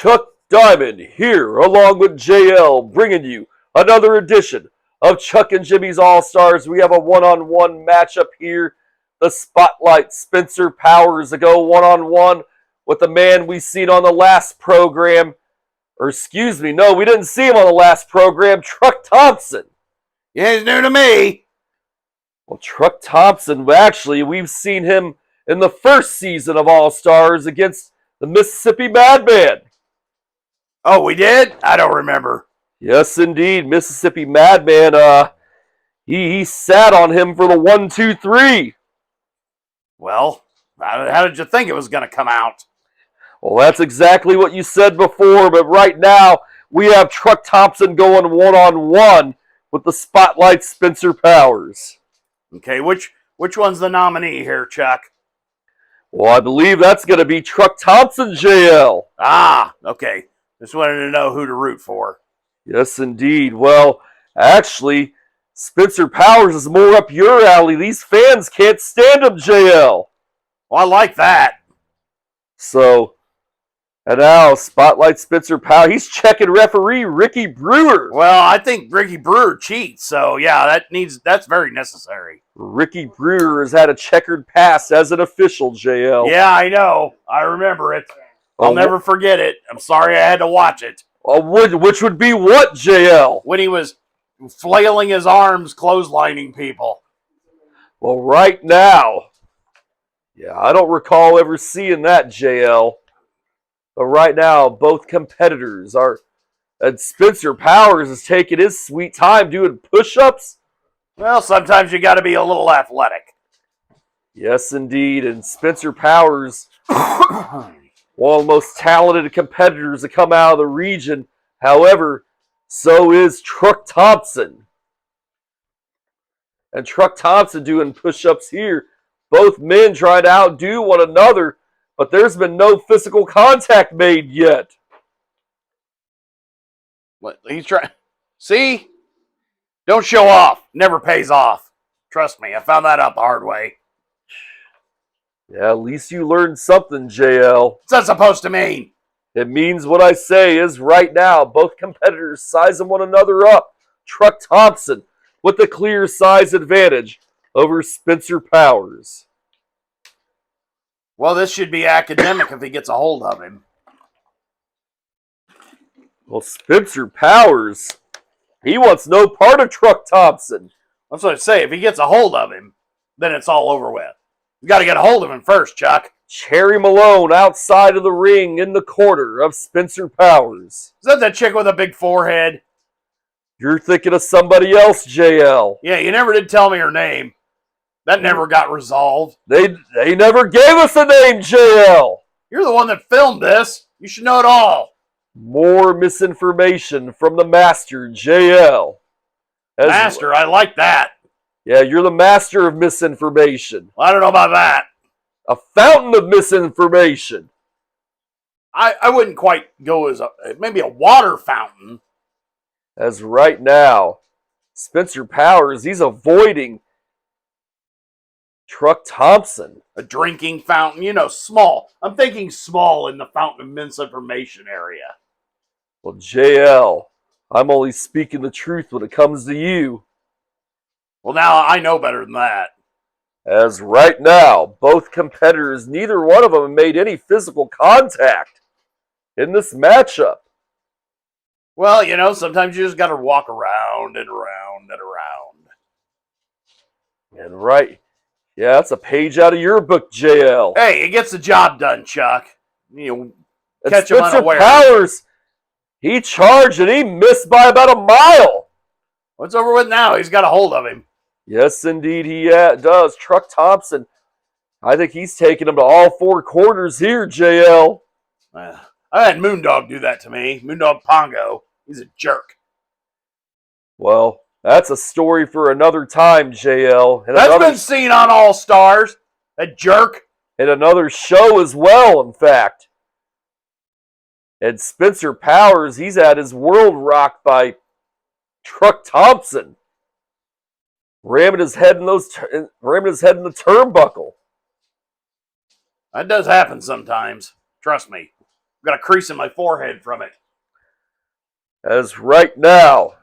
Chuck Diamond here, along with JL, bringing you another edition of Chuck and Jimmy's All-Stars. We have a one-on-one matchup here. The Spotlight Spencer Powers to go one-on-one with the man we seen on the last program. Or excuse me, no, we didn't see him on the last program, Truck Thompson. Yeah, he's new to me. Well, Truck Thompson, actually, we've seen him in the first season of All-Stars against the Mississippi Madman. Oh, we did? I don't remember. Yes, indeed. Mississippi Madman, he sat on him for the 1, 2, 3. Well, how did you think it was going to come out? Well, that's exactly what you said before, but right now we have Truck Thompson going one-on-one with the Spotlight Spencer Powers. Okay, which one's the nominee here, Chuck? Well, I believe that's going to be Truck Thompson, JL. Ah, okay. Just wanted to know who to root for. Yes, indeed. Well, actually, Spencer Powers is more up your alley. These fans can't stand him, JL. Well, I like that. So, and now, Spotlight Spencer Powers, he's checking referee Ricky Brewer. Well, I think Ricky Brewer cheats, so yeah, that's very necessary. Ricky Brewer has had a checkered past as an official, JL. Yeah, I know. I remember it. I'll never forget it. I'm sorry I had to watch it. Which would be what, JL? When he was flailing his arms, clotheslining people. Well, right now, yeah, I don't recall ever seeing that, JL. But right now, both competitors are, and Spencer Powers is taking his sweet time doing push-ups. Well, sometimes you got to be a little athletic. Yes, indeed, and Spencer Powers, one of the most talented competitors to come out of the region. However, so is Truck Thompson. And Truck Thompson doing push-ups here. Both men trying to outdo one another, but there's been no physical contact made yet. What he's trying? See? Don't show off. Never pays off. Trust me, I found that out the hard way. Yeah, at least you learned something, JL. What's that supposed to mean? It means what I say is right now, both competitors sizing one another up. Truck Thompson with the clear size advantage over Spencer Powers. Well, this should be academic if he gets a hold of him. Well, Spencer Powers, he wants no part of Truck Thompson. That's what I say. If he gets a hold of him, then it's all over with. You got to get a hold of him first, Chuck. Cherry Malone outside of the ring in the corner of Spencer Powers. Is that chick with a big forehead? You're thinking of somebody else, JL. Yeah, you never did tell me her name. That never got resolved. They never gave us a name, JL. You're the one that filmed this. You should know it all. More misinformation from the master, JL. Master, I like that. Yeah, you're the master of misinformation. Well, I don't know about that. A fountain of misinformation. I wouldn't quite go as maybe a water fountain. As right now, Spencer Powers, he's avoiding Truck Thompson. A drinking fountain, small. I'm thinking small in the fountain of misinformation area. Well, JL, I'm only speaking the truth when it comes to you. Well, now I know better than that. As right now, both competitors, neither one of them made any physical contact in this matchup. Well, sometimes you just got to walk around and around and around. And right, yeah, that's a page out of your book, JL. Hey, it gets the job done, Chuck. Catch him Spencer unaware. Powers, he charged and he missed by about a mile. What's over with now? He's got a hold of him. Yes, indeed, he does. Truck Thompson, I think he's taking him to all four corners here, JL. I had Moondog do that to me. Moondog Pongo. He's a jerk. Well, that's a story for another time, JL. And That's been seen on All Stars. That jerk. And another show as well, in fact. And Spencer Powers, he's had his world rocked by Truck Thompson. Ramming his head in the turnbuckle. That does happen sometimes. Trust me. I've got a crease in my forehead from it. As right now,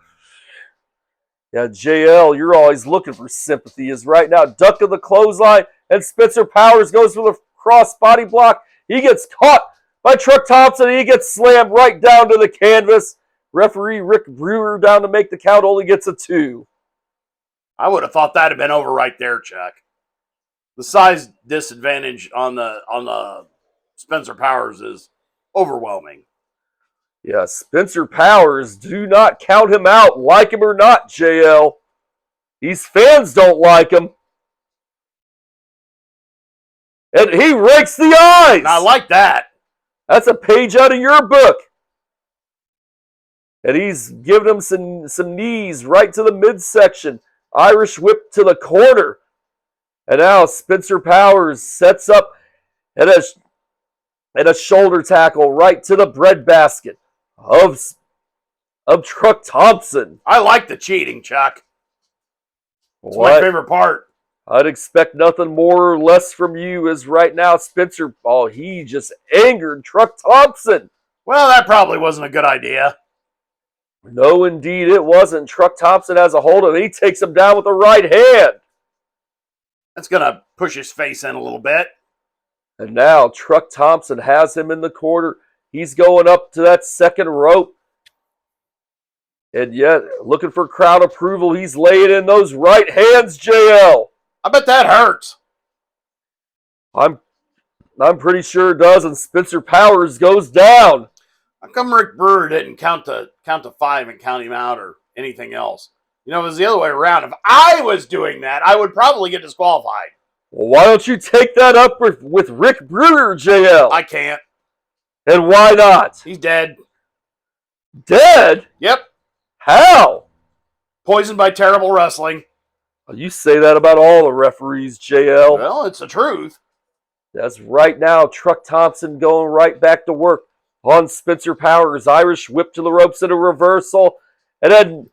yeah, JL, you're always looking for sympathy. As right now, duck of the clothesline, and Spencer Powers goes for the cross body block. He gets caught by Truck Thompson, and he gets slammed right down to the canvas. Referee Rick Brewer down to make the count, only gets a 2. I would have thought that had been over right there, Chuck. The size disadvantage on the Spencer Powers is overwhelming. Yeah, Spencer Powers, do not count him out, like him or not, JL. These fans don't like him. And he rakes the eyes. And I like that. That's a page out of your book. And he's giving him some knees right to the midsection. Irish whip to the corner. And now Spencer Powers sets up and a shoulder tackle right to the breadbasket of Truck Thompson. I like the cheating, Chuck. It's What? my favorite part. I'd expect nothing more or less from you, as right now Spencer, he just angered Truck Thompson. Well, that probably wasn't a good idea. No, indeed it wasn't. Truck Thompson has a hold of him. He takes him down with the right hand. That's going to push his face in a little bit. And now Truck Thompson has him in the corner. He's going up to that second rope. And yet, looking for crowd approval, he's laying in those right hands, JL. I bet that hurts. I'm pretty sure it does, and Spencer Powers goes down. How come Rick Brewer didn't count to 5 and count him out or anything else? You know, if it was the other way around. If I was doing that, I would probably get disqualified. Well, why don't you take that up with Rick Brewer, JL? I can't. And why not? He's dead. Dead? Yep. How? Poisoned by terrible wrestling. You say that about all the referees, JL. Well, it's the truth. That's right now. Truck Thompson going right back to work on Spencer Powers. Irish whip to the ropes and a reversal. And then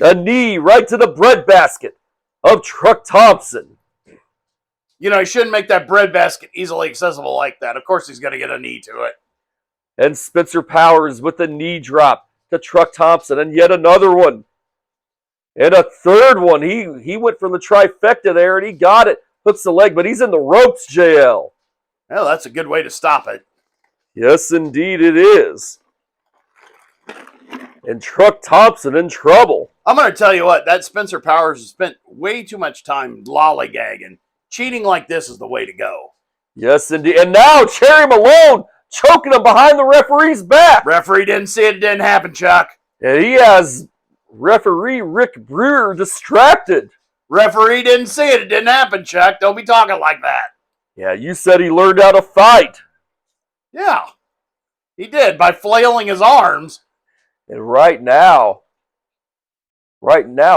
a knee right to the breadbasket of Truck Thompson. You know, he shouldn't make that breadbasket easily accessible like that. Of course he's going to get a knee to it. And Spencer Powers with a knee drop to Truck Thompson. And yet another one. And a third one. He went for the trifecta there and he got it. Hooks the leg, but he's in the ropes, JL. Well, that's a good way to stop it. Yes, indeed it is. And Truck Thompson in trouble. I'm going to tell you what, that Spencer Powers has spent way too much time lollygagging. Cheating like this is the way to go. Yes, indeed. And now Cherry Malone choking him behind the referee's back. Referee didn't see it. It didn't happen, Chuck. And he has referee Rick Brewer distracted. Referee didn't see it. It didn't happen, Chuck. Don't be talking like that. Yeah, you said he learned how to fight. Yeah, he did by flailing his arms. And right now,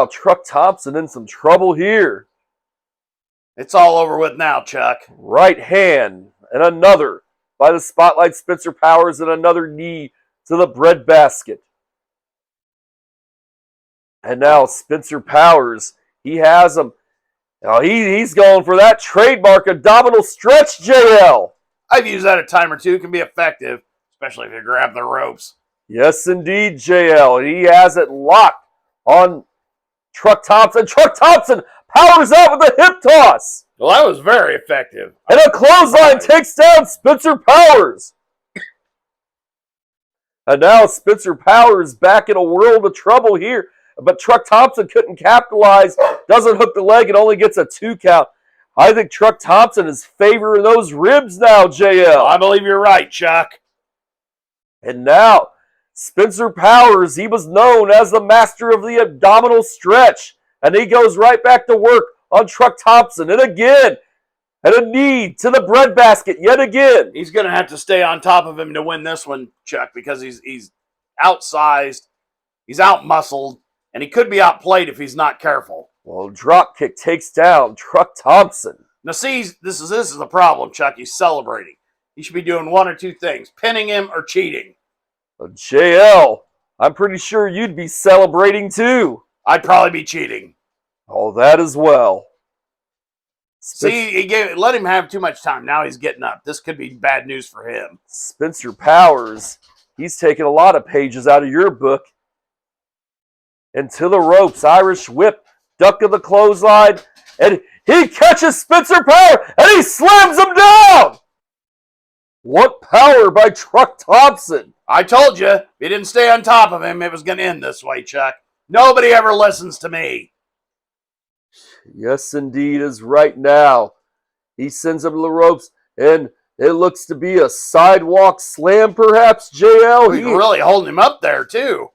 Truck Thompson in some trouble here. It's all over with now, Chuck. Right hand and another by the Spotlight Spencer Powers and another knee to the breadbasket. And now Spencer Powers, he has him. Now he's going for that trademark abdominal stretch, JL. I've used that a time or two. It can be effective, especially if you grab the ropes. Yes, indeed, JL. He has it locked on Truck Thompson. Truck Thompson powers out with a hip toss. Well, that was very effective. And a clothesline takes down Spencer Powers. And now Spencer Powers back in a world of trouble here. But Truck Thompson couldn't capitalize, doesn't hook the leg, and only gets a 2 count. I think Truck Thompson is favoring those ribs now, JL. I believe you're right, Chuck. And now, Spencer Powers, he was known as the master of the abdominal stretch. And he goes right back to work on Truck Thompson. And again, and a knee to the breadbasket yet again. He's going to have to stay on top of him to win this one, Chuck, because he's outsized, he's out-muscled, and he could be outplayed if he's not careful. Well, dropkick takes down Truck Thompson. Now, see, this is the problem, Chuck. He's celebrating. He should be doing one or two things, pinning him or cheating. JL, I'm pretty sure you'd be celebrating too. I'd probably be cheating. Oh, that as well. See, let him have too much time. Now he's getting up. This could be bad news for him. Spencer Powers, he's taking a lot of pages out of your book. And to the ropes, Irish whip, duck of the clothesline, and he catches Spencer Powers, and he slams him down! What power by Truck Thompson! I told you, if you didn't stay on top of him, it was going to end this way, Chuck. Nobody ever listens to me. Yes, indeed, is right now. He sends him to the ropes, and it looks to be a sidewalk slam, perhaps, JL. He's really holding him up there, too.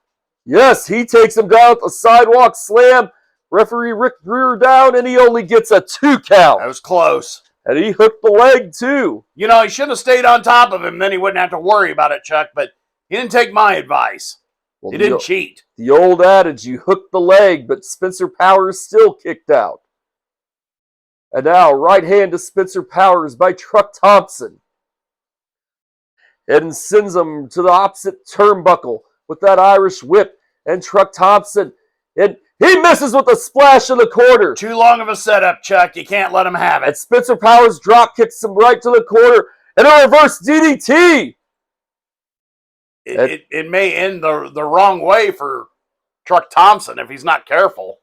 Yes, he takes him down with a sidewalk slam. Referee Rick Brewer down, and he only gets a 2 count. That was close. And he hooked the leg, too. You know, he should have stayed on top of him. Then he wouldn't have to worry about it, Chuck. But he didn't take my advice. Well, He didn't cheat. The old adage, you hook the leg, but Spencer Powers still kicked out. And now, right hand to Spencer Powers by Truck Thompson. And sends him to the opposite turnbuckle with that Irish whip. And Truck Thompson, and he misses with a splash in the corner. Too long of a setup, Chuck. You can't let him have And it. Spencer Powers drop kicks him right to the corner. And a reverse DDT. It may end the wrong way for Truck Thompson if he's not careful.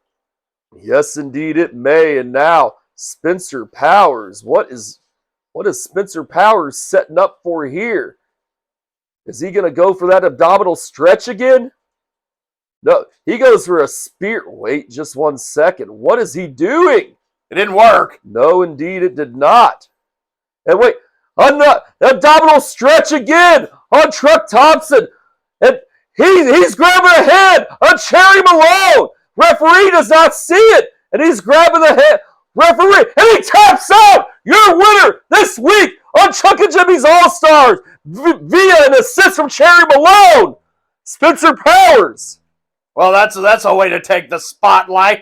Yes, indeed, it may. And now, Spencer Powers. What is Spencer Powers setting up for here? Is he going to go for that abdominal stretch again? No, he goes for a spear. Wait just 1 second. What is he doing? It didn't work. No, indeed, it did not. And wait, abdominal stretch again on Truck Thompson. And he's grabbing a head on Cherry Malone. Referee does not see it. And he's grabbing the head. Referee, and he taps out. Your winner this week on Chuck and Jimmy's All-Stars via an assist from Cherry Malone, Spencer Powers. Well, that's a way to take the spotlight.